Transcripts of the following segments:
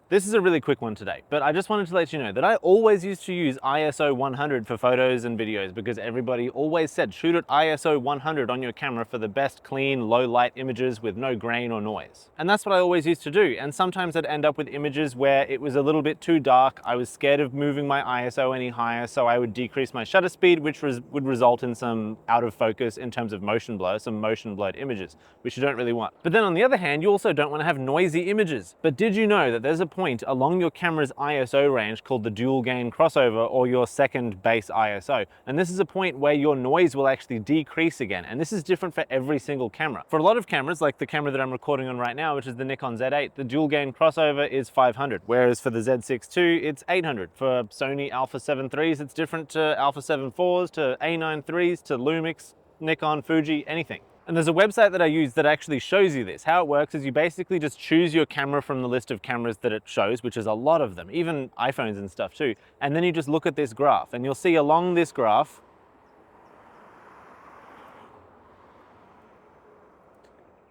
This is a really quick one today, but I just wanted to let you know that I always used to use ISO 100 for photos and videos because everybody always said shoot at ISO 100 on your camera for the best clean, low light images with no grain or noise. And that's what I always used to do. And sometimes I'd end up with images where it was a little bit too dark. I was scared of moving my ISO any higher, so I would decrease my shutter speed, which would result in some out of focus in terms of motion blur, some motion blurred images, which you don't really want. But then on the other hand, you also don't want to have noisy images. But did you know that there's a point along your camera's ISO range called the dual gain crossover, or your second base ISO? And this is a point where your noise will actually decrease again. And this is different for every single camera. For a lot of cameras, like the camera that I'm recording on right now, which is the Nikon Z8, the dual gain crossover is 500, whereas for the Z6 II, it's 800. For Sony Alpha 7 IIIs, it's different to Alpha 7 IVs, to A9 IIIs, to Lumix, Nikon, Fuji, anything. And there's a website that I use that actually shows you this. How it works is you basically just choose your camera from the list of cameras that it shows, which is a lot of them, even iPhones and stuff too. And then you just look at this graph, and you'll see along this graph,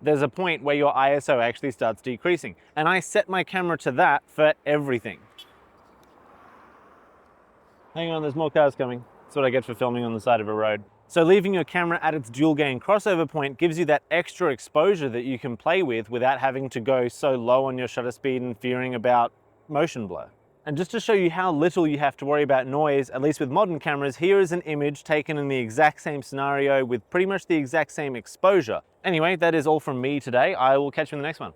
there's a point where your ISO actually starts decreasing. And I set my camera to that for everything. Hang on, there's more cars coming. That's what I get for filming on the side of a road. So leaving your camera at its dual gain crossover point gives you that extra exposure that you can play with without having to go so low on your shutter speed and fearing about motion blur. And just to show you how little you have to worry about noise, at least with modern cameras, here is an image taken in the exact same scenario with pretty much the exact same exposure. Anyway, that is all from me today. I will catch you in the next one.